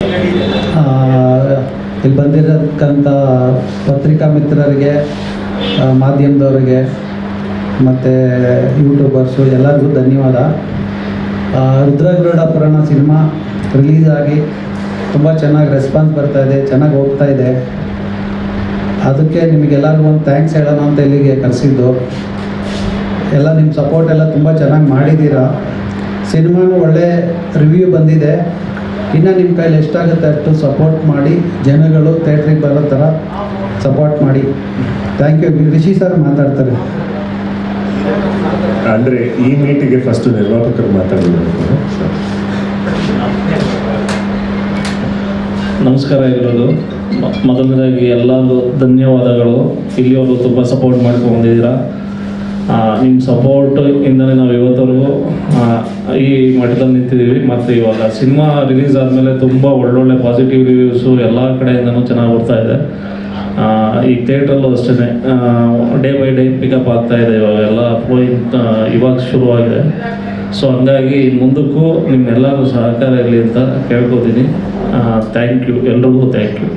ಇಲ್ಲಿ ಬಂದಿರತಕ್ಕಂಥ ಪತ್ರಿಕಾ ಮಿತ್ರರಿಗೆ, ಮಾಧ್ಯಮದವರಿಗೆ ಮತ್ತು ಯೂಟ್ಯೂಬರ್ಸು ಎಲ್ಲರಿಗೂ ಧನ್ಯವಾದ. ರುದ್ರಗರುಡ ಪುರಾಣ ಸಿನಿಮಾ ರಿಲೀಸ್ ಆಗಿ ತುಂಬ ಚೆನ್ನಾಗಿ ರೆಸ್ಪಾನ್ಸ್ ಬರ್ತಾಯಿದೆ, ಚೆನ್ನಾಗಿ ಹೋಗ್ತಾ ಇದೆ. ಅದಕ್ಕೆ ನಿಮಗೆಲ್ಲರಿಗೂ ಒಂದು ಥ್ಯಾಂಕ್ಸ್ ಹೇಳೋಣ ಅಂತ ಇಲ್ಲಿಗೆ ಕರೆಸಿದ್ದು. ಎಲ್ಲ ನಿಮ್ಮ ಸಪೋರ್ಟ್ ಎಲ್ಲ ತುಂಬ ಚೆನ್ನಾಗಿ ಮಾಡಿದ್ದೀರಾ. ಸಿನಿಮಾನು ಒಳ್ಳೆ ರಿವ್ಯೂ ಬಂದಿದೆ. ಇನ್ನು ನಿಮ್ಮ ಕೈಲಿ ಎಷ್ಟಾಗುತ್ತೆ ಅಷ್ಟು ಸಪೋರ್ಟ್ ಮಾಡಿ, ಜನಗಳು ಥಿಯೇಟ್ರಿಗೆ ಬರೋ ಥರ ಸಪೋರ್ಟ್ ಮಾಡಿ. Thank you. ರಿಷಿ ಸರ್ ಮಾತಾಡ್ತಾರೆ. ಅಂದರೆ ಈ ಮೀಟಿಗೆ ಫಸ್ಟು ನಿರ್ಮಾಪಕರು ಮಾತಾಡಬೇಕು. ನಮಸ್ಕಾರ ಎಲ್ಲರಿಗೂ. ಮೊದಲನೇದಾಗಿ ಎಲ್ಲರಿಗೂ ಧನ್ಯವಾದಗಳು. ಇಲ್ಲಿಯವರು ತುಂಬ ಸಪೋರ್ಟ್ ಮಾಡ್ಕೊಂಡಿದ್ದೀರಾ. ನಿಮ್ಮ ಸಪೋರ್ಟ್ ಇಂದಲೇ ನಾವು ಇವತ್ತವರೆಗೂ ಈ ಮಟ್ಟದಲ್ಲಿ ನಿಂತಿದ್ದೀವಿ. ಮತ್ತು ಇವಾಗ ಸಿನಿಮಾ ರಿಲೀಸ್ ಆದಮೇಲೆ ತುಂಬ ಒಳ್ಳೊಳ್ಳೆ ಪಾಸಿಟಿವ್ ರಿವ್ಯೂಸು ಎಲ್ಲ ಕಡೆಯಿಂದನೂ ಚೆನ್ನಾಗಿ ಬರ್ತಾ ಇದೆ. ಈ ಥಿಯೇಟ್ರಲ್ಲೂ ಅಷ್ಟೇ ಡೇ ಬೈ ಡೇ ಪಿಕಪ್ ಆಗ್ತಾಯಿದೆ. ಇವಾಗೆಲ್ಲ ಇವಾಗ ಶುರುವಾಗಿದೆ. ಸೊ ಹಂಗಾಗಿ ಮುಂದಕ್ಕೂ ನಿಮ್ಮೆಲ್ಲರೂ ಸಹಕಾರ ಇರಲಿ ಅಂತ ಕೇಳ್ಕೊತೀನಿ. ಥ್ಯಾಂಕ್ ಯು, ಎಲ್ರಿಗೂ ಥ್ಯಾಂಕ್ ಯು.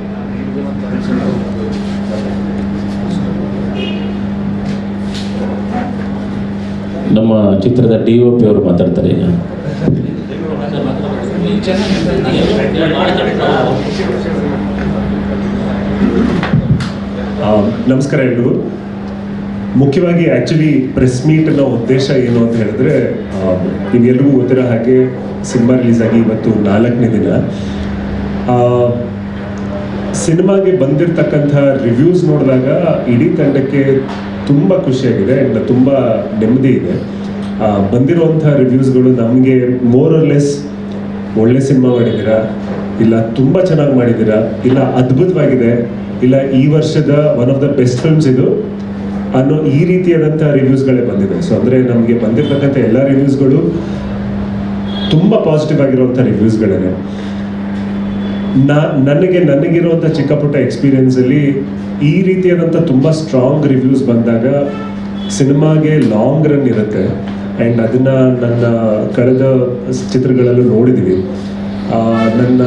ನಮ್ಮ ಚಿತ್ರದ DOP ಅವರು ಮಾತಾಡ್ತಾರೆ ಈಗ. ನಮಸ್ಕಾರ ಎಲ್ರಿಗೂ. ಮುಖ್ಯವಾಗಿ ಆ್ಯಕ್ಚುಲಿ ಪ್ರೆಸ್ ಮೀಟ್ನ ಉದ್ದೇಶ ಏನು ಅಂತ ಹೇಳಿದ್ರೆ, ನಿಮ್ಗೆಲ್ರಿಗೂ ಗೊತ್ತಿರೋ ಹಾಗೆ ಸಿನಿಮಾ ರಿಲೀಸ್ ಆಗಿ ಇವತ್ತು 4ನೇ ದಿನ. ಸಿನಿಮಾಗೆ ಬಂದಿರತಕ್ಕಂಥ ರಿವ್ಯೂಸ್ ನೋಡಿದಾಗ ಇಡೀ ತಂಡಕ್ಕೆ ತುಂಬ ಖುಷಿಯಾಗಿದೆ ಆ್ಯಂಡ್ ತುಂಬ ನೆಮ್ಮದಿ ಇದೆ. ಬಂದಿರುವಂಥ ರಿವ್ಯೂಸ್ಗಳು ನಮಗೆ ಮೋರ್ ಆರ್ ಲೆಸ್ ಒಳ್ಳೆ ಸಿನಿಮಾ ಮಾಡಿದ್ದೀರಾ, ಇಲ್ಲ ತುಂಬ ಚೆನ್ನಾಗಿ ಮಾಡಿದ್ದೀರಾ, ಇಲ್ಲ ಅದ್ಭುತವಾಗಿದೆ, ಇಲ್ಲ ಈ ವರ್ಷದ one of the best films ಇದು ಅನ್ನೋ ಈ ರೀತಿಯಾದಂಥ ರಿವ್ಯೂಸ್ಗಳೇ ಬಂದಿದೆ. ಸೊ ಅಂದರೆ ನಮಗೆ ಬಂದಿರತಕ್ಕಂಥ ಎಲ್ಲ ರಿವ್ಯೂಸ್ಗಳು ತುಂಬ ಪಾಸಿಟಿವ್ ಆಗಿರುವಂಥ ರಿವ್ಯೂಸ್ಗಳೇ. ನನಗಿರುವಂಥ ಚಿಕ್ಕ ಪುಟ್ಟ ಎಕ್ಸ್ಪೀರಿಯನ್ಸಲ್ಲಿ ಈ ರೀತಿಯಾದಂಥ ತುಂಬ ಸ್ಟ್ರಾಂಗ್ ರಿವ್ಯೂಸ್ ಬಂದಾಗ ಸಿನಿಮಾಗೆ ಲಾಂಗ್ ರನ್ ಇರುತ್ತೆ. ಆ್ಯಂಡ್ ಅದನ್ನು ನನ್ನ ಕಳೆದ ಚಿತ್ರಗಳಲ್ಲೂ ನೋಡಿದ್ದೀವಿ. ನನ್ನ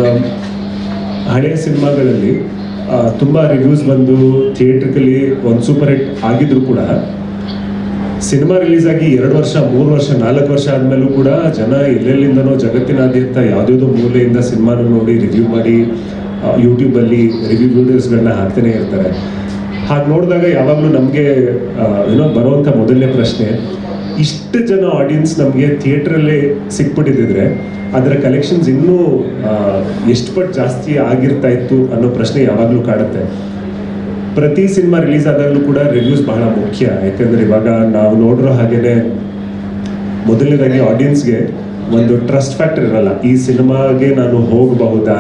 ಹಳೆಯ ಸಿನಿಮಾಗಳಲ್ಲಿ ತುಂಬ ರಿವ್ಯೂಸ್ ಬಂದು ಥಿಯೇಟ್ರಿಕಲಿ ಒಂದು ಸೂಪರ್ ಹಿಟ್ ಆಗಿದ್ರು ಕೂಡ ಸಿನಿಮಾ ರಿಲೀಸ್ ಆಗಿ 2 ವರ್ಷ 3 ವರ್ಷ 4 ವರ್ಷ ಆದಮೇಲೂ ಕೂಡ ಜನ ಎಲ್ಲೆಲ್ಲಿಂದನೋ ಜಗತ್ತಿನಾದ್ಯಂತ ಯಾವುದ್ಯಾವುದೋ ಮೂಲೆಯಿಂದ ಸಿನಿಮಾನ ನೋಡಿ ರಿವ್ಯೂ ಮಾಡಿ ಯೂಟ್ಯೂಬಲ್ಲಿ ರಿವ್ಯೂ ವಿಡಿಯೋಸ್ಗಳನ್ನ ಹಾಕ್ತಾನೆ ಇರ್ತಾರೆ. ಹಾಗೆ ನೋಡಿದಾಗ ಯಾವಾಗಲೂ ನಮಗೆ ಬರುವಂಥ ಮೊದಲನೇ ಪ್ರಶ್ನೆ, ಇಷ್ಟು ಜನ ಆಡಿಯನ್ಸ್ ನಮಗೆ ಥಿಯೇಟ್ರಲ್ಲೇ ಸಿಕ್ಬಿಟ್ಟಿದ್ರೆ ಅದರ ಕಲೆಕ್ಷನ್ಸ್ ಇನ್ನೂ ಎಷ್ಟು ಪಟ್ಟು ಜಾಸ್ತಿ ಆಗಿರ್ತಾ ಇತ್ತು ಅನ್ನೋ ಪ್ರಶ್ನೆ ಯಾವಾಗಲೂ ಕಾಡುತ್ತೆ. ಪ್ರತಿ ಸಿನಿಮಾ ರಿಲೀಸ್ ಆದಾಗಲೂ ಕೂಡ ರಿವ್ಯೂಸ್ ಬಹಳ ಮುಖ್ಯ. ಯಾಕಂದರೆ ಇವಾಗ ನಾವು ನೋಡಿರೋ ಹಾಗೇನೆ ಮೊದಲನೇದಾಗಿ ಆಡಿಯನ್ಸ್ಗೆ ಒಂದು ಟ್ರಸ್ಟ್ ಫ್ಯಾಕ್ಟರ್ ಇರಲ್ಲ. ಈ ಸಿನಿಮಾಗೆ ನಾನು ಹೋಗಬಹುದಾ,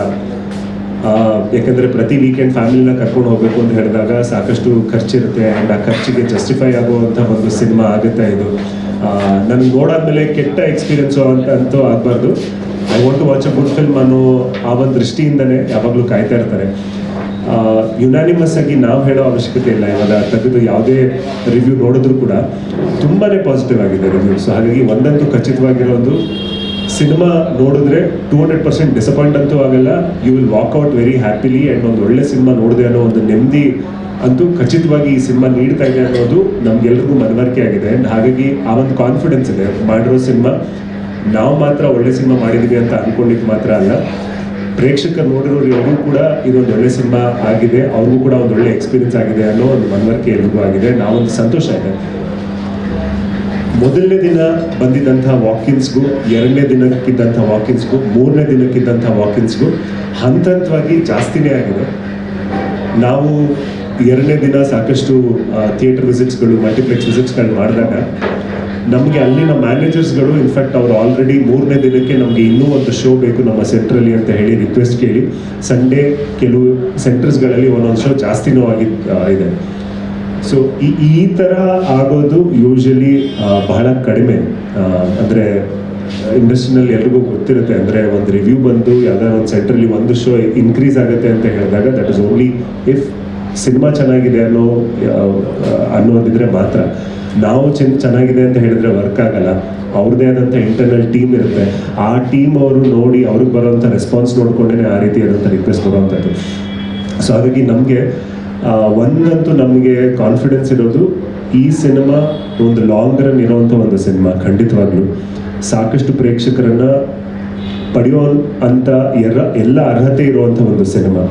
ಯಾಕಂದರೆ ಪ್ರತಿ ವೀಕೆಂಡ್ ಫ್ಯಾಮಿಲಿನ ಕರ್ಕೊಂಡು ಹೋಗಬೇಕು ಅಂತ ಹೇಳಿದಾಗ ಸಾಕಷ್ಟು ಖರ್ಚಿರುತ್ತೆ. ಆ್ಯಂಡ್ ಆ ಖರ್ಚಿಗೆ ಜಸ್ಟಿಫೈ ಆಗುವಂಥ ಒಂದು ಸಿನಿಮಾ ಆಗುತ್ತೆ ಇದು. ನನಗೆ ನೋಡಾದ್ಮೇಲೆ ಕೆಟ್ಟ ಎಕ್ಸ್ಪೀರಿಯನ್ಸು ಅಂತೂ ಆಗಬಾರ್ದು. I want to watch a good film ಅನ್ನೋ ಆ ಒಂದು ದೃಷ್ಟಿಯಿಂದನೇ ಯಾವಾಗಲೂ ಕಾಯ್ತಾ ಇರ್ತಾರೆ. ಯುನಾನಿಮಸ್ ಆಗಿ ನಾವು ಹೇಳೋ ಅವಶ್ಯಕತೆ ಇಲ್ಲ. ಇವಾಗ ತೆಗೆದು ಯಾವುದೇ ರಿವ್ಯೂ ನೋಡಿದ್ರು ಕೂಡ ತುಂಬಾ ಪಾಸಿಟಿವ್ ಆಗಿದೆ ರಿವ್ಯೂಸ್. ಹಾಗಾಗಿ ಒಂದಂತೂ ಖಚಿತವಾಗಿರೋದು, ಸಿನಿಮಾ ನೋಡಿದ್ರೆ 200% ಡಿಸಪಾಯಿಂಟ್ ಅಂತೂ ಆಗಲ್ಲ. You will walk out very happily. And ಒಂದು ಒಳ್ಳೆ ಸಿನಿಮಾ ನೋಡಿದೆ ಅನ್ನೋ ಒಂದು ನೆಮ್ಮದಿ ಅಂತೂ ಖಚಿತವಾಗಿ ಈ ಸಿನಿಮಾ ನೀಡ್ತಾ ಇದೆ ಅನ್ನೋದು ನಮಗೆಲ್ರಿಗೂ ಮನವರಿಕೆ ಆಗಿದೆ. ಆ್ಯಂಡ್ ಹಾಗಾಗಿ ಆ ಒಂದು ಕಾನ್ಫಿಡೆನ್ಸ್ ಇದೆ. ಮಾಡಿರೋ ಸಿನಿಮಾ ನಾವು ಮಾತ್ರ ಒಳ್ಳೆ ಸಿನಿಮಾ ಮಾಡಿದ್ದೀವಿ ಅಂತ ಅಂದ್ಕೊಂಡಿದ್ದು ಮಾತ್ರ ಅಲ್ಲ, ಪ್ರೇಕ್ಷಕರು ನೋಡಿರೋರು ಎಲ್ಲರೂ ಕೂಡ ಇದೊಂದು ಒಳ್ಳೆ ಸಿನಿಮಾ ಆಗಿದೆ, ಅವ್ರಿಗೂ ಕೂಡ ಒಂದು ಒಳ್ಳೆ ಎಕ್ಸ್ಪೀರಿಯನ್ಸ್ ಆಗಿದೆ ಅನ್ನೋ ಒಂದು ಮನವರಿಕೆ ಎಲ್ರಿಗೂ ಆಗಿದೆ. ನಾವೊಂದು ಸಂತೋಷ ಇದೆ. ಮೊದಲನೇ ದಿನ ಬಂದಿದ್ದಂಥ ವಾಕಿನ್ಸ್ಗೂ, 2ನೇ ದಿನಕ್ಕಿದ್ದಂಥ ವಾಕಿನ್ಸ್ಗೂ, 3ನೇ ದಿನಕ್ಕಿದ್ದಂಥ ವಾಕಿನ್ಸ್ಗೂ ಹಂತವಾಗಿ ಜಾಸ್ತಿನೇ ಆಗಿದೆ. ನಾವು 2ನೇ ದಿನ ಸಾಕಷ್ಟು ಥಿಯೇಟರ್ ವಿಸಿಟ್ಸ್ಗಳು, ಮಲ್ಟಿಪ್ಲೆಕ್ಸ್ ವಿಸಿಟ್ಸ್ಗಳು ಮಾಡಿದಾಗ ನಮಗೆ ಅಲ್ಲಿನ ಮ್ಯಾನೇಜರ್ಸ್ಗಳು ಇನ್ಫ್ಯಾಕ್ಟ್ ಅವರು ಆಲ್ರೆಡಿ 3ನೇ ದಿನಕ್ಕೆ ನಮಗೆ ಇನ್ನೂ ಒಂದು ಶೋ ಬೇಕು ನಮ್ಮ ಸೆಂಟ್ರಲ್ಲಿ ಅಂತ ಹೇಳಿ ರಿಕ್ವೆಸ್ಟ್ ಕೇಳಿ ಸಂಡೇ ಕೆಲವು ಸೆಂಟರ್ಸ್ಗಳಲ್ಲಿ ಒಂದೊಂದು ಶೋ ಜಾಸ್ತಿನೂ ಇದೆ. ಸೊ ಈ ಥರ ಆಗೋದು ಯೂಶಲಿ ಬಹಳ ಕಡಿಮೆ. ಅಂದರೆ ಇಂಡಸ್ಟ್ರಿನಲ್ಲಿ ಎಲ್ರಿಗೂ ಗೊತ್ತಿರುತ್ತೆ. ಅಂದರೆ ಒಂದು ರಿವ್ಯೂ ಬಂದು ಯಾವುದಾದ್ರು ಒಂದು ಸೆಂಟ್ರಲ್ಲಿ ಒಂದು ಶೋ ಇನ್ಕ್ರೀಸ್ ಆಗುತ್ತೆ ಅಂತ ಹೇಳಿದಾಗ that is only if cinema ಚೆನ್ನಾಗಿದೆ ಅನ್ನೋದಿದ್ರೆ ಮಾತ್ರ. ನಾವು ಚೆನ್ನಾಗಿದೆ ಅಂತ ಹೇಳಿದ್ರೆ ವರ್ಕ್ ಆಗಲ್ಲ. ಅವ್ರದ್ದೇ ಆದಂಥ ಇಂಟರ್ನಲ್ ಟೀಮ್ ಇರುತ್ತೆ. ಆ ಟೀಮ್ ಅವರು ನೋಡಿ ಅವ್ರಿಗೆ ಬರೋವಂಥ ರೆಸ್ಪಾನ್ಸ್ ನೋಡ್ಕೊಂಡೇ ಆ ರೀತಿಯಾದಂಥ ರಿಕ್ವೆಸ್ಟ್ ಬರುವಂಥದ್ದು. ಸೊ ಹಾಗಾಗಿ ನಮಗೆ ಒಂದಂತೂ ನಮಗೆ ಕಾನ್ಫಿಡೆನ್ಸ್ ಇರೋದು, ಈ ಸಿನಿಮಾ ಒಂದು ಲಾಂಗ್ ರನ್ ಇರೋವಂಥ ಒಂದು ಸಿನಿಮಾ, ಖಂಡಿತವಾಗ್ಲೂ ಸಾಕಷ್ಟು ಪ್ರೇಕ್ಷಕರನ್ನು ಪಡೆಯೋ ಅಂತ ಎಲ್ಲ ಅರ್ಹತೆ ಇರುವಂಥ ಒಂದು ಸಿನಿಮಾ.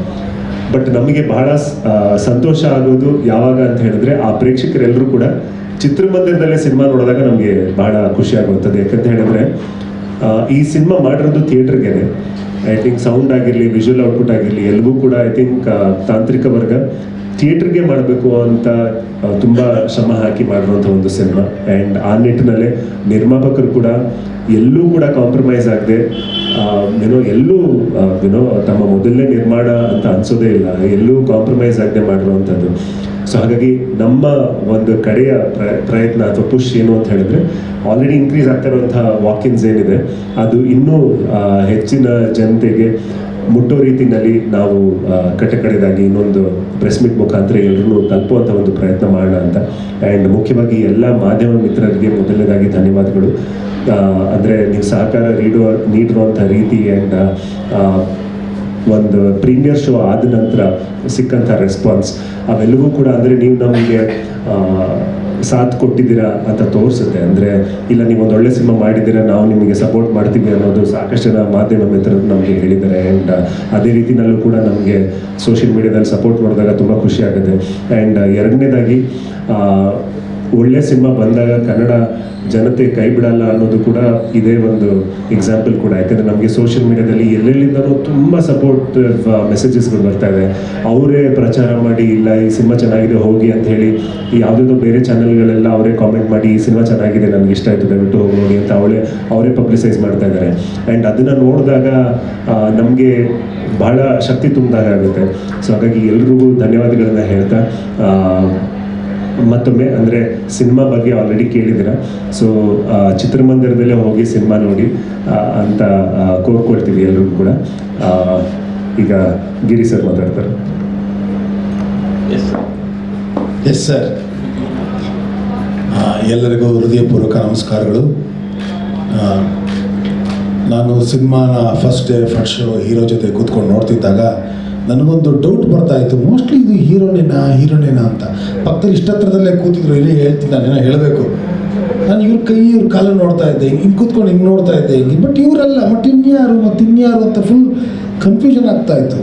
ಬಟ್ ನಮಗೆ ಬಹಳ ಸಂತೋಷ ಆಗೋದು ಯಾವಾಗ ಅಂತ ಹೇಳಿದ್ರೆ, ಆ ಪ್ರೇಕ್ಷಕರೆಲ್ಲರೂ ಕೂಡ ಚಿತ್ರಮಂದಿರದಲ್ಲೇ ಸಿನಿಮಾ ನೋಡಿದಾಗ ನಮಗೆ ಬಹಳ ಖುಷಿ ಆಗುವಂಥದ್ದು. ಯಾಕಂತ ಹೇಳಿದ್ರೆ ಈ ಸಿನಿಮಾ ಮಾಡಿರೋದು ಥಿಯೇಟರ್ಗೆ. ಐ ಥಿಂಕ್ ಸೌಂಡ್ ಆಗಿರಲಿ, ವಿಜುವಲ್ ಔಟ್ಪುಟ್ ಆಗಿರಲಿ, ಎಲ್ಲವೂ ಕೂಡ ಐ ಥಿಂಕ್ ತಾಂತ್ರಿಕ ವರ್ಗ ಥಿಯೇಟರ್ಗೆ ಮಾಡಬೇಕು ಅಂತ ತುಂಬ ಶ್ರಮ ಹಾಕಿ ಮಾಡಿರುವಂಥ ಒಂದು ಸಿನಿಮಾ. ಆ್ಯಂಡ್ ಆ ನಿಟ್ಟಿನಲ್ಲೇ ನಿರ್ಮಾಪಕರು ಕೂಡ ಎಲ್ಲೂ ಕೂಡ ಕಾಂಪ್ರಮೈಸ್ ಆಗದೆ ಎಲ್ಲೂ ತಮ್ಮ ಮೊದಲನೇ ನಿರ್ಮಾಣ ಅಂತ ಅನ್ಸೋದೇ ಇಲ್ಲ, ಎಲ್ಲೂ ಕಾಂಪ್ರಮೈಸ್ ಆಗದೆ ಮಾಡಿರುವಂಥದ್ದು. ಸೊ ಹಾಗಾಗಿ ನಮ್ಮ ಒಂದು ಕಡೆಯ ಪ್ರಯತ್ನ ಅಥವಾ ಪುಷ್ ಏನು ಅಂತ ಹೇಳಿದ್ರೆ, ಆಲ್ರೆಡಿ ಇನ್ಕ್ರೀಸ್ ಆಗ್ತಾ ಇರುವಂಥ ವಾಕಿನ್ಸ್ ಏನಿದೆ ಅದು ಇನ್ನೂ ಹೆಚ್ಚಿನ ಜನತೆಗೆ ಮುಟ್ಟೋ ರೀತಿಯಲ್ಲಿ ನಾವು ಕಡೆದಾಗಿ ಇನ್ನೊಂದು ಪ್ರೆಸ್ ಮೀಟ್ ಮುಖಾಂತರ ಎಲ್ಲರೂ ತಲುಪುವಂಥ ಒಂದು ಪ್ರಯತ್ನ ಮಾಡೋಣ ಅಂತ. ಆ್ಯಂಡ್ ಮುಖ್ಯವಾಗಿ ಎಲ್ಲ ಮಾಧ್ಯಮ ಮಿತ್ರರಿಗೆ ಮೊದಲನೇದಾಗಿ ಧನ್ಯವಾದಗಳು. ಅಂದರೆ ನೀವು ಸಹಕಾರ ನೀಡಿರುವಂಥ ರೀತಿ ಆ್ಯಂಡ್ ಒಂದು ಪ್ರೀಮಿಯರ್ ಶೋ ಆದ ನಂತರ ಸಿಕ್ಕಂಥ ರೆಸ್ಪಾನ್ಸ್ ಅವೆಲ್ಲವೂ ಕೂಡ, ಅಂದರೆ ನೀವು ನಮಗೆ ಸಾಥ್ ಕೊಟ್ಟಿದ್ದೀರಾ ಅಂತ ತೋರಿಸುತ್ತೆ. ಅಂದರೆ ಇಲ್ಲ, ನೀವು ಒಂದು ಒಳ್ಳೆ ಸಿನಿಮಾ ಮಾಡಿದ್ದೀರಾ, ನಾವು ನಿಮಗೆ ಸಪೋರ್ಟ್ ಮಾಡ್ತೀವಿ ಅನ್ನೋದು ಸಾಕಷ್ಟು ಜನ ಮಾಧ್ಯಮ ಮಿತ್ರರು ನಮಗೆ ಹೇಳಿದ್ದಾರೆ. ಆ್ಯಂಡ್ ಅದೇ ರೀತಿಯಲ್ಲೂ ಕೂಡ ನಮಗೆ ಸೋಷಿಯಲ್ ಮೀಡಿಯಾದಲ್ಲಿ ಸಪೋರ್ಟ್ ಮಾಡಿದಾಗ ತುಂಬ ಖುಷಿ ಆಗುತ್ತೆ. ಆ್ಯಂಡ್ ಎರಡನೇದಾಗಿ ಒಳ್ಳೆ ಸಿನಿಮಾ ಬಂದಾಗ ಕನ್ನಡ ಜನತೆ ಕೈ ಬಿಡಲ್ಲ ಅನ್ನೋದು ಕೂಡ ಇದೇ ಒಂದು ಎಕ್ಸಾಂಪಲ್ ಕೂಡ. ಯಾಕಂದರೆ ನಮಗೆ ಸೋಷಿಯಲ್ ಮೀಡಿಯಾದಲ್ಲಿ ಎಲ್ಲೆಲ್ಲಿಂದನೂ ತುಂಬ ಸಪೋರ್ಟಿವ್ ಮೆಸೇಜಸ್ಗಳು ಬರ್ತಾ ಇದೆ. ಅವರೇ ಪ್ರಚಾರ ಮಾಡಿ, ಇಲ್ಲ ಈ ಸಿನಿಮಾ ಚೆನ್ನಾಗಿದೆ ಹೋಗಿ ಅಂತ ಹೇಳಿ, ಯಾವುದಾದ್ರು ಬೇರೆ ಚಾನೆಲ್ಗಳೆಲ್ಲ ಅವರೇ ಕಾಮೆಂಟ್ ಮಾಡಿ ಈ ಸಿನಿಮಾ ಚೆನ್ನಾಗಿದೆ, ನನಗೆ ಇಷ್ಟ ಆಯಿತು, ದಯವಿಟ್ಟು ಹೋಗಿ ನೋಡಿ ಅಂತ ಅವರೇ ಪಬ್ಲಿಸೈಸ್ ಮಾಡ್ತಾ ಇದ್ದಾರೆ. ಆ್ಯಂಡ್ ಅದನ್ನು ನೋಡಿದಾಗ ನಮಗೆ ಬಹಳ ಶಕ್ತಿ ತುಂಬಿದಾಗ ಆಗುತ್ತೆ. ಸೊ ಹಾಗಾಗಿ ಎಲ್ರಿಗೂ ಧನ್ಯವಾದಗಳನ್ನ ಹೇಳ್ತಾ, ಮತ್ತೊಮ್ಮೆ ಅಂದರೆ ಸಿನಿಮಾ ಬಗ್ಗೆ ಆಲ್ರೆಡಿ ಕೇಳಿದ್ದೀರ. ಸೊ ಚಿತ್ರಮಂದಿರದಲ್ಲೇ ಹೋಗಿ ಸಿನಿಮಾ ನೋಡಿ ಅಂತ ಕೋರ್ಕೊಳ್ತೀವಿ ಎಲ್ರಿಗೂ ಕೂಡ. ಈಗ ಗಿರಿ ಸರ್ ಮಾತಾಡ್ತಾರೆ. ಎಸ್ ಸರ್, ಎಲ್ಲರಿಗೂ ಹೃದಯಪೂರ್ವಕ ನಮಸ್ಕಾರಗಳು. ನಾನು ಸಿನಿಮಾನ ಫಸ್ಟ್ ಶೋ ಹೀರೋ ಜೊತೆ ಕೂತ್ಕೊಂಡು ನೋಡ್ತಿದ್ದಾಗ ನನಗೊಂದು ಡೌಟ್ ಬರ್ತಾ ಇತ್ತು, ಮೋಸ್ಟ್ಲಿ ಇದು ಹೀರೋನೇನಾ ಅಂತ. ಪಕ್ಕದಲ್ಲಿ ಇಷ್ಟತ್ರದಲ್ಲೇ ಕೂತಿದ್ರು, ಇಲ್ಲೇ ಹೇಳ್ತೀನಿ, ನಾನೇನೋ ಹೇಳಬೇಕು. ನಾನು ಇವ್ರ ಕಾಲನ್ನು ನೋಡ್ತಾ ಇದ್ದೆ, ಹಿಂಗೆ ಕೂತ್ಕೊಂಡು ಹಿಂಗೆ ನೋಡ್ತಾ ಇದ್ದೆ, ಹಿಂಗೆ. ಬಟ್ ಇವರಲ್ಲ, ಮತ್ತು ಇನ್ಯಾರು ಅಂತ ಫುಲ್ ಕನ್ಫ್ಯೂಷನ್ ಆಗ್ತಾ ಇತ್ತು.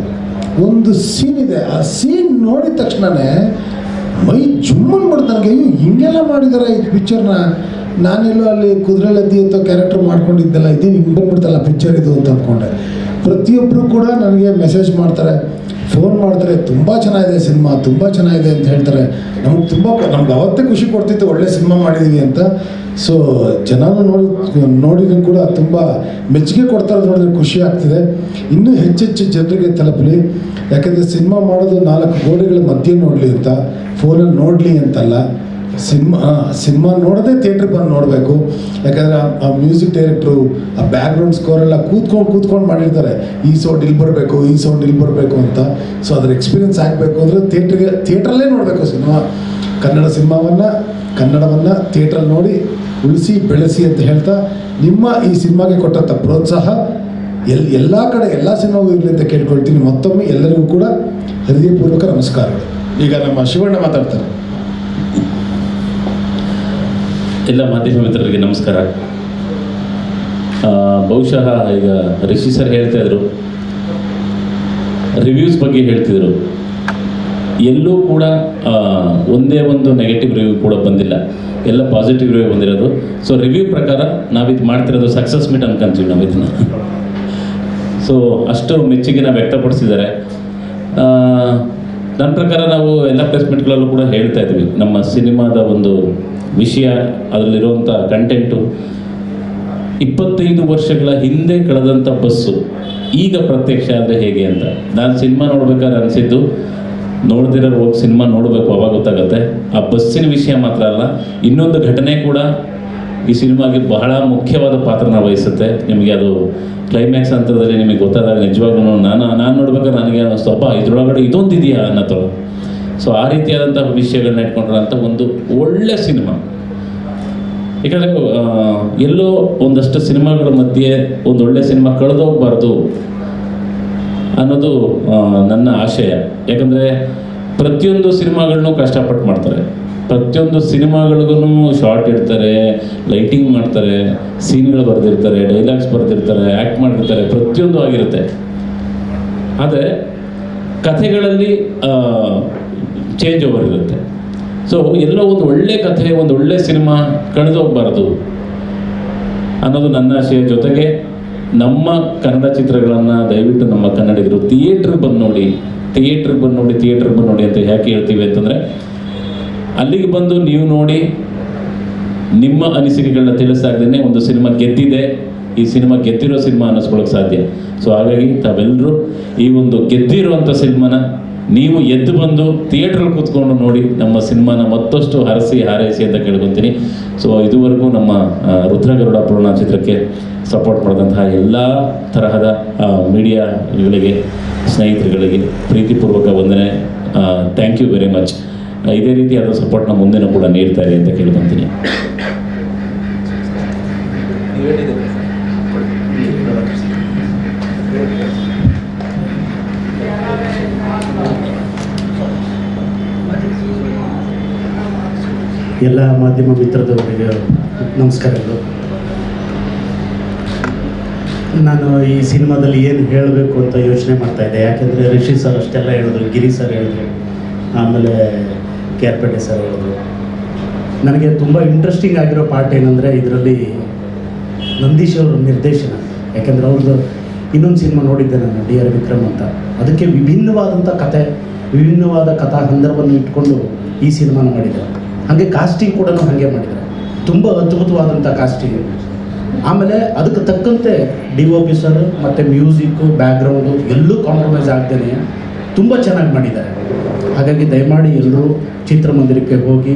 ಒಂದು ಸೀನ್ ಇದೆ, ಆ ಸೀನ್ ನೋಡಿದ ತಕ್ಷಣವೇ ಮೈ ಜುಮ್ಮನ್ ಬಿಡ್ತು ನನಗೆ. ಹಿಂಗೆಲ್ಲ ಮಾಡಿದ್ದಾರೆ ಈ ಪಿಕ್ಚರ್ನ. ನಾನೆಲ್ಲೋ ಅಲ್ಲಿ ಕುದುರೆಲದ್ದಿ ಅಂತ ಕ್ಯಾರೆಕ್ಟರ್ ಮಾಡ್ಕೊಂಡಿದ್ದೆಲ್ಲ, ಇದೇ ಹಿಂಗೆ ಬಂದ್ಬಿಡ್ತಲ್ಲ ಪಿಕ್ಚರ್ ಇದು ಅಂತ ಅಂದ್ಕೊಂಡೆ. ಪ್ರತಿಯೊಬ್ಬರು ಕೂಡ ನನಗೆ ಮೆಸೇಜ್ ಮಾಡ್ತಾರೆ, ಫೋನ್ ಮಾಡ್ತಾರೆ, ತುಂಬ ಚೆನ್ನಾಗಿದೆ ಸಿನಿಮಾ, ತುಂಬ ಚೆನ್ನಾಗಿದೆ ಅಂತ ಹೇಳ್ತಾರೆ. ನಮ್ಗೆ ಅವತ್ತೇ ಖುಷಿ ಕೊಡ್ತಿತ್ತು, ಒಳ್ಳೆ ಸಿನಿಮಾ ಮಾಡಿದ್ದೀವಿ ಅಂತ. ಸೊ ಜನನೂ ನೋಡಿದ್ರು ಕೂಡ ತುಂಬ ಮೆಚ್ಚುಗೆ ಕೊಡ್ತಾರೆ, ನೋಡಿದ್ರೆ ಖುಷಿ ಆಗ್ತಿದೆ. ಇನ್ನೂ ಹೆಚ್ಚೆಚ್ಚು ಜನರಿಗೆ ತಲುಪಲಿ. ಯಾಕೆಂದರೆ ಸಿನಿಮಾ ಮಾಡೋದು 4 ಗೋಡೆಗಳ ಮಧ್ಯೆ ನೋಡಲಿ ಅಂತ, ಫೋನಲ್ಲಿ ನೋಡಲಿ ಅಂತಲ್ಲ. ಸಿನಿಮಾ ನೋಡೋದೇ ಥಿಯೇಟ್ರಿಗೆ ಬಂದು ನೋಡಬೇಕು. ಯಾಕಂದರೆ ಆ ಮ್ಯೂಸಿಕ್ ಡೈರೆಕ್ಟ್ರು, ಆ ಬ್ಯಾಕ್ಗ್ರೌಂಡ್ ಸ್ಕೋರೆಲ್ಲ ಕೂತ್ಕೊಂಡು ಮಾಡಿರ್ತಾರೆ, ಈ ಸೌಂಡ್ ಇಲ್ಲಿ ಬರಬೇಕು ಅಂತ. ಸೊ ಅದ್ರ ಎಕ್ಸ್ಪೀರಿಯನ್ಸ್ ಆಗಬೇಕು ಅಂದರೆ ಥಿಯೇಟ್ರಲ್ಲೇ ನೋಡಬೇಕು ಸಿನಿಮಾ. ಕನ್ನಡವನ್ನು ಥಿಯೇಟ್ರಲ್ಲಿ ನೋಡಿ ಉಳಿಸಿ ಬೆಳೆಸಿ ಅಂತ ಹೇಳ್ತಾ, ನಿಮ್ಮ ಈ ಸಿನಿಮಾಗೆ ಕೊಟ್ಟಂಥ ಪ್ರೋತ್ಸಾಹ ಎಲ್ಲ ಕಡೆ ಎಲ್ಲ ಸಿನಿಮಾಗೂ ಇರಲಿ ಅಂತ ಕೇಳ್ಕೊಳ್ತೀನಿ. ಮತ್ತೊಮ್ಮೆ ಎಲ್ಲರಿಗೂ ಕೂಡ ಹೃದಯಪೂರ್ವಕ ನಮಸ್ಕಾರಗಳು. ಈಗ ನಮ್ಮ ಶಿವಣ್ಣ ಮಾತಾಡ್ತಾರೆ. ಎಲ್ಲ ಮಾಧ್ಯಮ ಮಿತ್ರರಿಗೆ ನಮಸ್ಕಾರ. ಬಹುಶಃ ಈಗ ರಿಷಿ ಸರ್ ಹೇಳ್ತಾ ಇದ್ರು, ರಿವ್ಯೂಸ್ ಬಗ್ಗೆ ಹೇಳ್ತಿದ್ರು. ಎಲ್ಲೂ ಕೂಡ ಒಂದೇ ಒಂದು ನೆಗೆಟಿವ್ ರಿವ್ಯೂ ಕೂಡ ಬಂದಿಲ್ಲ, ಎಲ್ಲ ಪಾಸಿಟಿವ್ ರಿವ್ಯೂ ಬಂದಿರೋದು. ಸೊ ರಿವ್ಯೂ ಪ್ರಕಾರ ನಾವಿದು ಮಾಡ್ತಿರೋದು ಸಕ್ಸಸ್ ಮೀಟ್ ಅನ್ಕೊಂತೀವಿ ನಾವು ಇದನ್ನ. ಸೊ ಅಷ್ಟು ಮೆಚ್ಚುಗೆನ ವ್ಯಕ್ತಪಡಿಸಿದ್ದಾರೆ. ನನ್ನ ಪ್ರಕಾರ ನಾವು ಎಲ್ಲ ಪ್ಲೇಸ್ಮೆಂಟ್ಗಳಲ್ಲೂ ಕೂಡ ಹೇಳ್ತಾ ಇದ್ವಿ, ನಮ್ಮ ಸಿನಿಮಾದ ಒಂದು ವಿಷಯ, ಅದರಲ್ಲಿರುವಂಥ ಕಂಟೆಂಟು 25 ವರ್ಷಗಳ ಹಿಂದೆ ಕಳೆದಂಥ ಬಸ್ಸು ಈಗ ಪ್ರತ್ಯಕ್ಷ ಆದರೆ ಹೇಗೆ ಅಂತ. ನಾನು ಸಿನಿಮಾ ನೋಡ್ಬೇಕಾದ್ರೆ ಅನಿಸಿದ್ದು, ನೋಡ್ದಿರೋರು ಹೋಗಿ ಸಿನಿಮಾ ನೋಡಬೇಕು, ಅವಾಗ ಗೊತ್ತಾಗುತ್ತೆ. ಆ ಬಸ್ಸಿನ ವಿಷಯ ಮಾತ್ರ ಅಲ್ಲ, ಇನ್ನೊಂದು ಘಟನೆ ಕೂಡ ಈ ಸಿನಿಮಾಗೆ ಬಹಳ ಮುಖ್ಯವಾದ ಪಾತ್ರನ ವಹಿಸುತ್ತೆ. ನಿಮಗೆ ಅದು ಕ್ಲೈಮ್ಯಾಕ್ಸ್ ಹಂತದಲ್ಲಿ ನಿಮಗೆ ಗೊತ್ತಾದಾಗ ನಿಜವಾಗ್ಲೂ ನಾನು ನೋಡ್ಬೇಕಾದ್ರೆ ನನಗೆ ಸ್ವಲ್ಪ ಇದ್ರೊಳಗಡೆ ಇದೊಂದಿದೆಯಾ ಅನ್ನೋ. ಸೊ ಆ ರೀತಿಯಾದಂಥ ವಿಷಯಗಳನ್ನ ಇಟ್ಕೊಂಡಿರೋಂಥ ಒಂದು ಒಳ್ಳೆ ಸಿನಿಮಾ. ಯಾಕಂದರೆ ಎಲ್ಲೋ ಒಂದಷ್ಟು ಸಿನಿಮಾಗಳ ಮಧ್ಯೆ ಒಂದು ಒಳ್ಳೆ ಸಿನಿಮಾ ಕಳೆದೋಗ್ಬಾರ್ದು ಅನ್ನೋದು ನನ್ನ ಆಶಯ. ಯಾಕಂದರೆ ಪ್ರತಿಯೊಂದು ಸಿನಿಮಾಗಳನ್ನೂ ಕಷ್ಟಪಟ್ಟು ಮಾಡ್ತಾರೆ, ಪ್ರತಿಯೊಂದು ಸಿನಿಮಾಗಳಿಗೂ ಶಾರ್ಟ್ ಇಡ್ತಾರೆ, ಲೈಟಿಂಗ್ ಮಾಡ್ತಾರೆ, ಸೀನ್ಗಳು ಬರೆದಿರ್ತಾರೆ, ಡೈಲಾಗ್ಸ್ ಬರೆದಿರ್ತಾರೆ, ಆ್ಯಕ್ಟ್ ಮಾಡಿರ್ತಾರೆ, ಪ್ರತಿಯೊಂದು ಆಗಿರುತ್ತೆ. ಆದರೆ ಕಥೆಗಳಲ್ಲಿ ಚೇಂಜ್ ಓವರ್ ಇರುತ್ತೆ. ಸೊ ಎಲ್ಲೋ ಒಂದು ಒಳ್ಳೆ ಕಥೆ, ಒಂದು ಒಳ್ಳೆ ಸಿನಿಮಾ ಕಳೆದೋಗ್ಬಾರ್ದು ಅನ್ನೋದು ನನ್ನ ಆಶಯ. ಜೊತೆಗೆ ನಮ್ಮ ಕನ್ನಡ ಚಿತ್ರಗಳನ್ನು ದಯವಿಟ್ಟು ನಮ್ಮ ಕನ್ನಡಿಗರು ಥಿಯೇಟ್ರಿಗೆ ಬಂದು ನೋಡಿ ಅಂತ ಯಾಕೆ ಹೇಳ್ತೀವಿ ಅಂತಂದರೆ, ಅಲ್ಲಿಗೆ ಬಂದು ನೀವು ನೋಡಿ ನಿಮ್ಮ ಅನಿಸಿಕೆಗಳನ್ನ ತಿಳಿಸಾಗ್ದೇ ಒಂದು ಸಿನಿಮಾ ಗೆದ್ದಿದೆ, ಈ ಸಿನಿಮಾ ಗೆದ್ದಿರೋ ಸಿನಿಮಾ ಅನ್ನಿಸ್ಕೊಳ್ಳೋಕೆ ಸಾಧ್ಯ. ಸೊ ಹಾಗಾಗಿ ತಾವೆಲ್ಲರೂ ಈ ಒಂದು ಗೆದ್ದಿರುವಂಥ ಸಿನಿಮಾನ ನೀವು ಎದ್ದು ಬಂದು ಥಿಯೇಟ್ರಲ್ಲಿ ಕೂತ್ಕೊಂಡು ನೋಡಿ ನಮ್ಮ ಸಿನಿಮಾನ ಮತ್ತಷ್ಟು ಹಾರೈಸಿ ಅಂತ ಕೇಳ್ಕೊತೀನಿ. ಸೊ ಇದುವರೆಗೂ ನಮ್ಮ ರುದ್ರಗರುಡ ಪೂರ್ಣ ಚಿತ್ರಕ್ಕೆ ಸಪೋರ್ಟ್ ಮಾಡಿದಂತಹ ಎಲ್ಲ ತರಹದ ಮೀಡಿಯಾಗಳಿಗೆ, ಸ್ನೇಹಿತರುಗಳಿಗೆ ಪ್ರೀತಿಪೂರ್ವಕ ವಂದನೆ. Thank you very much. ಇದೇ ರೀತಿಯಾದ ಸಪೋರ್ಟ್ನ ಮುಂದೆನೂ ಕೂಡ ನೀಡ್ತಾರೆ ಅಂತ ಕೇಳ್ಕೊತೀನಿ. ಎಲ್ಲ ಮಾಧ್ಯಮ ಮಿತ್ರದವರಿಗೆ ನಮಸ್ಕಾರಗಳು. ನಾನು ಈ ಸಿನಿಮಾದಲ್ಲಿ ಏನು ಹೇಳಬೇಕು ಅಂತ ಯೋಚನೆ ಮಾಡ್ತಾಯಿದ್ದೆ. ಯಾಕೆಂದರೆ ರಿಷಿ ಸರ್ ಅಷ್ಟೆಲ್ಲ ಹೇಳಿದ್ರು, ಗಿರಿ ಸರ್ ಹೇಳಿದ್ರು, ಆಮೇಲೆ ಕೇರ್ಪೇಟೆ ಸರ್ ಹೇಳಿದ್ರು. ನನಗೆ ತುಂಬ ಇಂಟ್ರೆಸ್ಟಿಂಗ್ ಆಗಿರೋ ಪಾರ್ಟ್ ಏನಂದರೆ ಇದರಲ್ಲಿ ನಂದೀಶ್ ಅವ್ರ ನಿರ್ದೇಶನ. ಯಾಕೆಂದರೆ ಅವ್ರದ್ದು ಇನ್ನೊಂದು ಸಿನಿಮಾ ನೋಡಿದ್ದೆ ನಾನು, ಡಿ ಆರ್ ವಿಕ್ರಮ್ ಅಂತ. ಅದಕ್ಕೆ ವಿಭಿನ್ನವಾದಂಥ ಕತೆ, ವಿಭಿನ್ನವಾದ ಕಥಾ ಸಂದರ್ಭವನ್ನು ಇಟ್ಕೊಂಡು ಈ ಸಿನಿಮಾನ ಮಾಡಿದ್ದಾರೆ. ಹಾಗೆ ಕಾಸ್ಟಿಂಗ್ ಕೂಡ ಹಾಗೆ ಮಾಡಿದ್ದಾರೆ, ತುಂಬ ಅದ್ಭುತವಾದಂಥ ಕಾಸ್ಟಿಂಗ್. ಆಮೇಲೆ ಅದಕ್ಕೆ ತಕ್ಕಂತೆ DOP ಸರ್ ಮತ್ತು ಮ್ಯೂಸಿಕ್ಕು, ಬ್ಯಾಕ್ಗ್ರೌಂಡು ಎಲ್ಲೂ ಕಾಂಪ್ರಮೈಸ್ ಆಗ್ದೇ ತುಂಬ ಚೆನ್ನಾಗಿ ಮಾಡಿದ್ದಾರೆ. ಹಾಗಾಗಿ ದಯಮಾಡಿ ಎಲ್ಲರೂ ಚಿತ್ರಮಂದಿರಕ್ಕೆ ಹೋಗಿ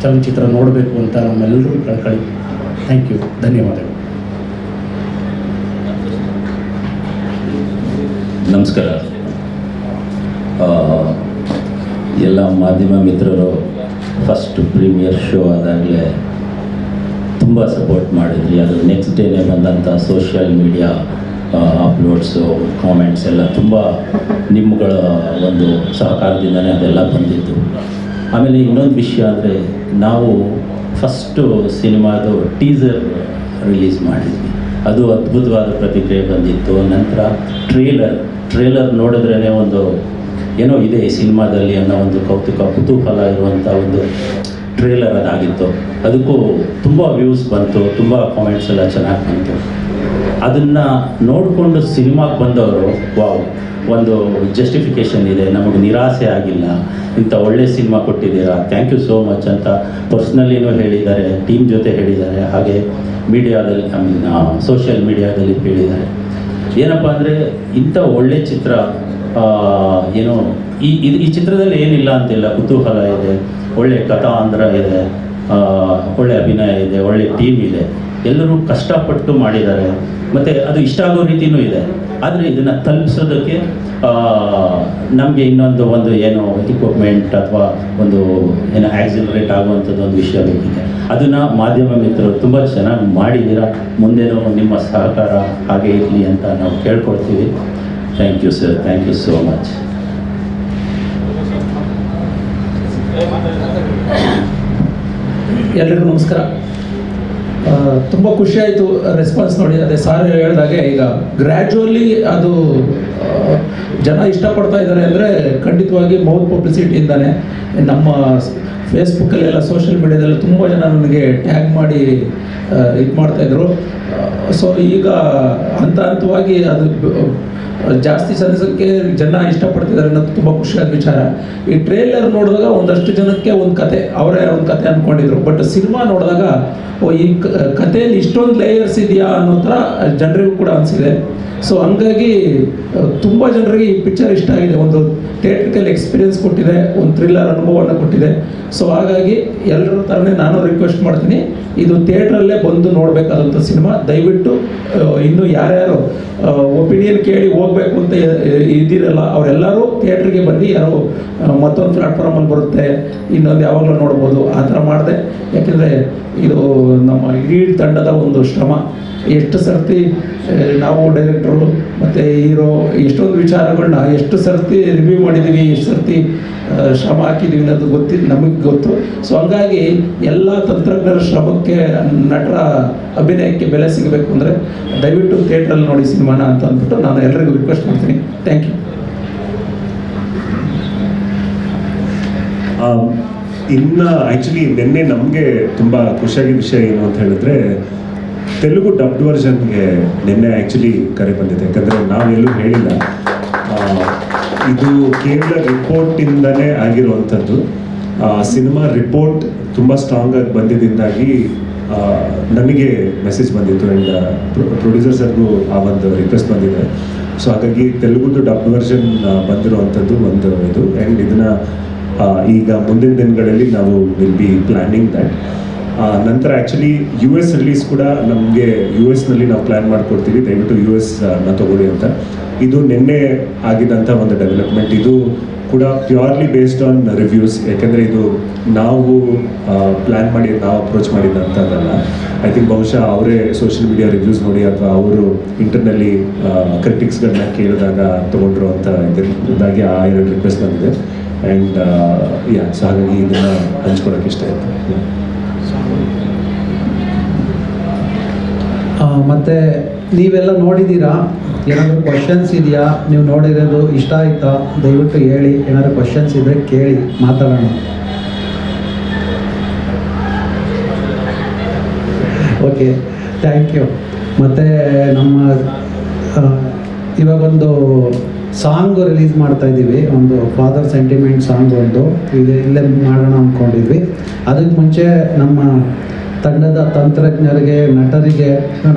ಚಲನಚಿತ್ರ ನೋಡಬೇಕು ಅಂತ ನಮ್ಮೆಲ್ಲರೂ ಕಳ್ಕೊಳ್ಳಿ. ಥ್ಯಾಂಕ್ ಯು, ಧನ್ಯವಾದಗಳು. ನಮಸ್ಕಾರ. ಎಲ್ಲ ಮಾಧ್ಯಮ ಮಿತ್ರರು ಫಸ್ಟ್ ಪ್ರೀಮಿಯರ್ ಶೋ ಆದಾಗಲೇ ತುಂಬ ಸಪೋರ್ಟ್ ಮಾಡಿದ್ರಿ. ಅದು ನೆಕ್ಸ್ಟ್ ಡೇನೇ ಬಂದಂಥ ಸೋಷಿಯಲ್ ಮೀಡಿಯಾ ಅಪ್ಲೋಡ್ಸು, ಕಾಮೆಂಟ್ಸ್ ಎಲ್ಲ ತುಂಬ ನಿಮ್ಮಗಳ ಒಂದು ಸಹಕಾರದಿಂದನೇ ಅದೆಲ್ಲ ಬಂದಿತ್ತು. ಆಮೇಲೆ ಇನ್ನೊಂದು ವಿಷಯ ಅಂದರೆ, ನಾವು ಫಸ್ಟು ಸಿನಿಮಾದು ಟೀಸರ್ ರಿಲೀಸ್ ಮಾಡಿದ್ವಿ, ಅದು ಅದ್ಭುತವಾದ ಪ್ರತಿಕ್ರಿಯೆ ಬಂದಿತ್ತು. ನಂತರ ಟ್ರೇಲರ್ ನೋಡಿದ್ರೇ ಒಂದು ಏನೋ ಇದೆ ಈ ಸಿನಿಮಾದಲ್ಲಿ ಅನ್ನೋ ಒಂದು ಕುತೂಹಲ ಇರುವಂಥ ಒಂದು ಟ್ರೇಲರ್ ಅದಾಗಿತ್ತು. ಅದಕ್ಕೂ ತುಂಬ ವ್ಯೂಸ್ ಬಂತು, ತುಂಬ ಕಾಮೆಂಟ್ಸ್ ಎಲ್ಲ ಚೆನ್ನಾಗಿ ಬಂತು. ಅದನ್ನು ನೋಡಿಕೊಂಡು ಸಿನಿಮಾಗೆ ಬಂದವರು ವಾವ್, ಒಂದು ಜಸ್ಟಿಫಿಕೇಷನ್ ಇದೆ, ನಮಗೆ ನಿರಾಸೆ ಆಗಿಲ್ಲ, ಇಂಥ ಒಳ್ಳೆ ಸಿನಿಮಾ ಕೊಟ್ಟಿದ್ದೀರಾ, ಥ್ಯಾಂಕ್ ಯು ಸೋ ಮಚ್ ಅಂತ ಪರ್ಸ್ನಲಿನೂ ಹೇಳಿದ್ದಾರೆ, ಟೀಮ್ ಜೊತೆ ಹೇಳಿದ್ದಾರೆ, ಹಾಗೆ ಮೀಡಿಯಾದಲ್ಲಿ, ಸೋಷಿಯಲ್ ಮೀಡಿಯಾದಲ್ಲಿ ಹೇಳಿದ್ದಾರೆ. ಏನಪ್ಪ ಅಂದರೆ, ಇಂಥ ಒಳ್ಳೆ ಚಿತ್ರ ಏನೋ ಈ ಚಿತ್ರದಲ್ಲಿ ಏನಿಲ್ಲ ಅಂತಿಲ್ಲ, ಕುತೂಹಲ ಇದೆ, ಒಳ್ಳೆ ಕಥಾಂಧ್ರ ಇದೆ, ಒಳ್ಳೆ ಅಭಿನಯ ಇದೆ, ಒಳ್ಳೆ ಟೀಮ್ ಇದೆ, ಎಲ್ಲರೂ ಕಷ್ಟಪಟ್ಟು ಮಾಡಿದ್ದಾರೆ, ಮತ್ತು ಅದು ಇಷ್ಟ ಆಗೋ ರೀತಿಯೂ ಇದೆ. ಆದರೆ ಇದನ್ನು ತಲುಪಿಸೋದಕ್ಕೆ ನಮಗೆ ಒಂದು ಏನೋ ಇಕ್ವಿಪ್ಮೆಂಟ್ ಅಥವಾ ಒಂದು ಏನೋ ಆಕ್ಸಿಲರೇಟ್ ಆಗುವಂಥದ್ದು ಒಂದು ವಿಷಯ ಬೇಕಿದೆ. ಅದನ್ನು ಮಾಧ್ಯಮ ಮಿತ್ರರು ತುಂಬ ಚೆನ್ನಾಗಿ ಮಾಡಿದ್ದೀರಾ. ಮುಂದೇನೂ ನಿಮ್ಮ ಸಹಕಾರ ಹಾಗೆ ಇರಲಿ ಅಂತ ನಾವು ಕೇಳ್ಕೊಳ್ತೀವಿ. Thank you sir, thank you so much. ಎಲ್ರಿಗೂ ನಮಸ್ಕಾರ. ತುಂಬ ಖುಷಿಯಾಯಿತು ರೆಸ್ಪಾನ್ಸ್ ನೋಡಿ. ಅದೇ ಸಾರ್ ಹೇಳಿದಾಗೆ ಈಗ ಗ್ರ್ಯಾಜುವಲಿ ಅದು ಜನ ಇಷ್ಟಪಡ್ತಾ ಇದ್ದಾರೆ ಅಂದರೆ ಖಂಡಿತವಾಗಿ ಮೌತ್ ಪಬ್ಲಿಸಿಟಿಯಿಂದಾನೆ. ನಮ್ಮ ಫೇಸ್ಬುಕ್ಕಲ್ಲೆಲ್ಲ ಸೋಷಿಯಲ್ ಮೀಡಿಯಾದಲ್ಲ ತುಂಬ ಜನ ನನಗೆ ಟ್ಯಾಗ್ ಮಾಡಿ ಇದು ಮಾಡ್ತಾಯಿದ್ರು. ಸೊ ಈಗ ಹಂತವಾಗಿ ಅದು ಜಾಸ್ತಿ ಜನಸಂಖ್ಯೆ ಜನ ಇಷ್ಟಪಡ್ತಿದ್ದಾರೆ ಅನ್ನೋದು ತುಂಬ ಖುಷಿಯಾದ ವಿಚಾರ. ಈ ಟ್ರೇಲರ್ ನೋಡಿದಾಗ ಒಂದಷ್ಟು ಜನಕ್ಕೆ ಒಂದು ಕತೆ, ಅವರೇ ಒಂದು ಕತೆ ಅಂದ್ಕೊಂಡಿದ್ರು. ಬಟ್ ಸಿನಿಮಾ ನೋಡಿದಾಗ ಈ ಕಥೆಯಲ್ಲಿ ಇಷ್ಟೊಂದು ಲೇಯರ್ಸ್ ಇದೆಯಾ ಅನ್ನೋ ಥರ ಜನರಿಗೂ ಕೂಡ ಅನಿಸಿದೆ. ಸೊ ಹಂಗಾಗಿ ತುಂಬ ಜನರಿಗೆ ಈ ಪಿಕ್ಚರ್ ಇಷ್ಟ ಆಗಿದೆ. ಒಂದು ಥಿಯೇಟ್ರಿಕಲ್ ಎಕ್ಸ್ಪೀರಿಯನ್ಸ್ ಕೊಟ್ಟಿದೆ, ಒಂದು ಥ್ರಿಲ್ಲರ್ ಅನುಭವವನ್ನು ಕೊಟ್ಟಿದೆ. ಸೊ ಹಾಗಾಗಿ ಎಲ್ಲರ ಥರನೇ ನಾನು ರಿಕ್ವೆಸ್ಟ್ ಮಾಡ್ತೀನಿ, ಇದು ಥಿಯೇಟ್ರಲ್ಲೇ ಬಂದು ನೋಡಬೇಕಾದಂಥ ಸಿನಿಮಾ. ದಯವಿಟ್ಟು ಇನ್ನೂ ಯಾರ್ಯಾರು ಒಪಿನಿಯನ್ ಕೇಳಿ ಹೋಗಬೇಕು ಅಂತ ಇದ್ದೀರಲ್ಲ ಅವರೆಲ್ಲರೂ ಥಿಯೇಟ್ರಿಗೆ ಬನ್ನಿ. ಯಾರೋ ಮತ್ತೊಂದು ಪ್ಲ್ಯಾಟ್ಫಾರ್ಮಲ್ಲಿ ಬರುತ್ತೆ, ಇನ್ನೊಂದು ಯಾವಾಗಲೂ ನೋಡ್ಬೋದು, ಆ ಥರ ಮಾಡಿದೆ. ಯಾಕೆಂದರೆ ಇದು ನಮ್ಮ ಇಡೀ ತಂಡದ ಒಂದು ಶ್ರಮ. ಎಷ್ಟು ಸರ್ತಿ ನಾವು ಡೈರೆಕ್ಟ್ರು ಮತ್ತು ಹೀರೋ ಎಷ್ಟೊಂದು ವಿಚಾರಗಳನ್ನ ಎಷ್ಟು ಸರ್ತಿ ರಿವ್ಯೂ ಮಾಡಿದ್ದೀವಿ, ಎಷ್ಟು ಸರ್ತಿ ಶ್ರಮ ಹಾಕಿದ್ದೀವಿ ಅನ್ನೋದು ನಮಗೆ ಗೊತ್ತು. ಸೊ ಹಂಗಾಗಿ ಎಲ್ಲ ತಂತ್ರಜ್ಞರ ಶ್ರಮಕ್ಕೆ, ನಟರ ಅಭಿನಯಕ್ಕೆ ಬೆಲೆ ಸಿಗಬೇಕು ಅಂದರೆ ದಯವಿಟ್ಟು ಥಿಯೇಟ್ರಲ್ಲಿ ನೋಡಿ ಸಿನಿಮಾನ ಅಂತ ಅಂದ್ಬಿಟ್ಟು ನಾನು ಎಲ್ಲರಿಗೂ ರಿಕ್ವೆಸ್ಟ್ ಮಾಡ್ತೀನಿ. Thank you. ಇನ್ನು ಆ್ಯಕ್ಚುಲಿ ನಿನ್ನೆ ನಮಗೆ ತುಂಬ ಖುಷಿಯಾಗಿದ್ದ ವಿಷಯ ಏನು ಅಂತ ಹೇಳಿದ್ರೆ, ತೆಲುಗು ಡಬ್ಡ್ ವರ್ಷನ್ಗೆ ನಿನ್ನೆ ಆ್ಯಕ್ಚುಲಿ ಕರೆ ಬಂದಿದೆ. ಯಾಕಂದರೆ ನಾವೆಲ್ಲೂ ಹೇಳಿಲ್ಲ, ಇದು ಕೇವಲ ರಿಪೋರ್ಟಿಂದನೇ ಆಗಿರುವಂಥದ್ದು. ಸಿನಿಮಾ ರಿಪೋರ್ಟ್ ತುಂಬ ಸ್ಟ್ರಾಂಗಾಗಿ ಬಂದಿದ್ದಾಗಿ ನನಗೆ ಮೆಸೇಜ್ ಬಂದಿತ್ತು ಆ್ಯಂಡ್ ಪ್ರೊಡ್ಯೂಸರ್ ಸರ್ಗೂ ಆ ಒಂದು ರಿಕ್ವೆಸ್ಟ್ ಬಂದಿದೆ. ಸೊ ಹಾಗಾಗಿ ತೆಲುಗುದು ಡಬ್ಡ್ ವರ್ಷನ್ ಬಂದಿರುವಂಥದ್ದು ಒಂದು ಇದು. ಆ್ಯಂಡ್ ಇದನ್ನು ಈಗ ಮುಂದಿನ ದಿನಗಳಲ್ಲಿ ನಾವು ವಿಲ್ ಬಿ ಪ್ಲ್ಯಾನಿಂಗ್ ದ್ಯಾಟ್. ನಂತರ ಆ್ಯಕ್ಚುಲಿ US ರಿಲೀಸ್ ಕೂಡ ನಮಗೆ US-ನಲ್ಲಿ ನಾವು ಪ್ಲ್ಯಾನ್ ಮಾಡಿಕೊಡ್ತೀವಿ, ದಯವಿಟ್ಟು US-ನ ತಗೊಳ್ಳಿ ಅಂತ. ಇದು ನಿನ್ನೆ ಆಗಿದ್ದಂಥ ಒಂದು ಡೆವಲಪ್ಮೆಂಟ್. ಇದು ಕೂಡ ಪ್ಯೂರ್ಲಿ ಬೇಸ್ಡ್ ಆನ್ ರಿವ್ಯೂಸ್. ಯಾಕೆಂದರೆ ಇದು ನಾವು ಪ್ಲ್ಯಾನ್ ಮಾಡಿ ನಾವು ಅಪ್ರೋಚ್ ಮಾಡಿದಂಥದ್ದಲ್ಲ. ಐ ಥಿಂಕ್ ಬಹುಶಃ ಅವರೇ ಸೋಷಿಯಲ್ ಮೀಡಿಯಾ ರಿವ್ಯೂಸ್ ನೋಡಿ ಅಥವಾ ಅವರು ಇಂಟರ್ನಲ್ಲಿ ಕ್ರಿಟಿಕ್ಸ್ಗಳನ್ನ ಕೇಳಿದಾಗ ತೊಗೊಂಡಿರುವಂಥ ಇದರಿಂದಾಗಿ ಆ ಎರಡು ರಿಕ್ವೆಸ್ಟ್ ಬಂದಿದೆ. ಆ್ಯಂಡ್ ಸೊ ಹಾಗಾಗಿ ಇದನ್ನು ಹಂಚ್ಕೊಳಕ್ಕೆ ಇಷ್ಟ ಆಯಿತು. ಮತ್ತು ನೀವೆಲ್ಲ ನೋಡಿದ್ದೀರಾ, ಏನಾದರೂ ಕ್ವಶನ್ಸ್ ಇದೆಯಾ? ನೀವು ನೋಡಿರೋದು ಇಷ್ಟ ಆಯಿತಾ? ದಯವಿಟ್ಟು ಹೇಳಿ. ಏನಾದರೂ ಕ್ವಶನ್ಸ್ ಇದ್ದರೆ ಕೇಳಿ, ಮಾತಾಡೋಣ. Okay, thank you. ಮತ್ತು ನಮ್ಮ ಇವಾಗೊಂದು ಸಾಂಗು ರಿಲೀಸ್ ಮಾಡ್ತಾಯಿದ್ದೀವಿ, ಒಂದು ಫಾದರ್ ಸೆಂಟಿಮೆಂಟ್ ಸಾಂಗ್ ಒಂದು ಇಲ್ಲೇ ಮಾಡೋಣ ಅಂದ್ಕೊಂಡಿದ್ವಿ. ಅದಕ್ಕೆ ಮುಂಚೆ ನಮ್ಮ ತಂಡದ ತಂತ್ರಜ್ಞರಿಗೆ, ನಟರಿಗೆ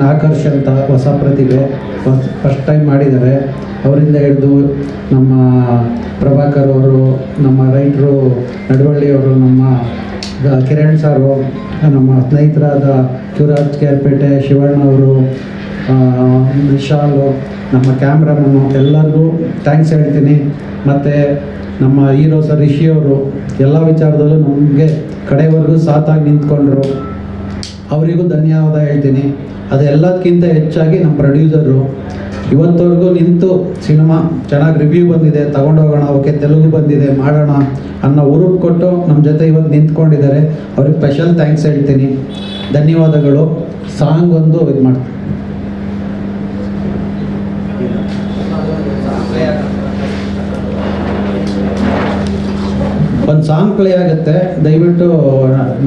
ಆಕರ್ಷ ಅಂತ ಹೊಸ ಪ್ರತಿಭೆ ಫಸ್ಟ್ ಟೈಮ್ ಮಾಡಿದ್ದಾರೆ. ಅವರಿಂದ ಹಿಡಿದು ನಮ್ಮ ಪ್ರಭಾಕರ್ ಅವರು, ನಮ್ಮ ರೈಟರು ನಡವಳ್ಳಿಯವರು, ನಮ್ಮ ಕಿರಣ್ ಸಾರು, ನಮ್ಮ ಸ್ನೇಹಿತರಾದ ಶಿವರಾಜ್ ಕೇರ್ಪೇಟೆ, ಶಿವಣ್ಣ ಅವರು, ವಿಶಾಲು, ನಮ್ಮ ಕ್ಯಾಮ್ರಾಮನ್ನು, ಎಲ್ಲರಿಗೂ ಥ್ಯಾಂಕ್ಸ್ ಹೇಳ್ತೀನಿ. ಮತ್ತು ನಮ್ಮ ಹೀರೋ ಸರ್ ರಿಷಿಯವರು ಎಲ್ಲ ವಿಚಾರದಲ್ಲೂ ನಮಗೆ ಕಡೆವರೆಗೂ ಸಾಥಾಗಿ ನಿಂತ್ಕೊಂಡ್ರು, ಅವರಿಗೂ ಧನ್ಯವಾದ ಹೇಳ್ತೀನಿ. ಅದೆಲ್ಲದಕ್ಕಿಂತ ಹೆಚ್ಚಾಗಿ ನಮ್ಮ ಪ್ರೊಡ್ಯೂಸರು ಇವತ್ತವರೆಗೂ ನಿಂತು ಸಿನಿಮಾ ಚೆನ್ನಾಗಿ ರಿವ್ಯೂ ಬಂದಿದೆ, ತಗೊಂಡೋಗೋಣ, ಓಕೆ ತೆಲುಗು ಬಂದಿದೆ, ಮಾಡೋಣ ಅನ್ನೋ ಹುರುಪು ಕೊಟ್ಟು ನಮ್ಮ ಜೊತೆ ಇವತ್ತು ನಿಂತ್ಕೊಂಡಿದ್ದಾರೆ. ಅವ್ರಿಗೆ ಸ್ಪೆಷಲ್ ಥ್ಯಾಂಕ್ಸ್ ಹೇಳ್ತೀನಿ, ಧನ್ಯವಾದಗಳು. ಸಾಂಗ್ ಒಂದು ಇದು ಮಾಡ್ತೀನಿ. ಒಂದು ಸಾಂಗ್ ಪ್ಲೇ ಆಗುತ್ತೆ, ದಯವಿಟ್ಟು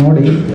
ನೋಡಿ.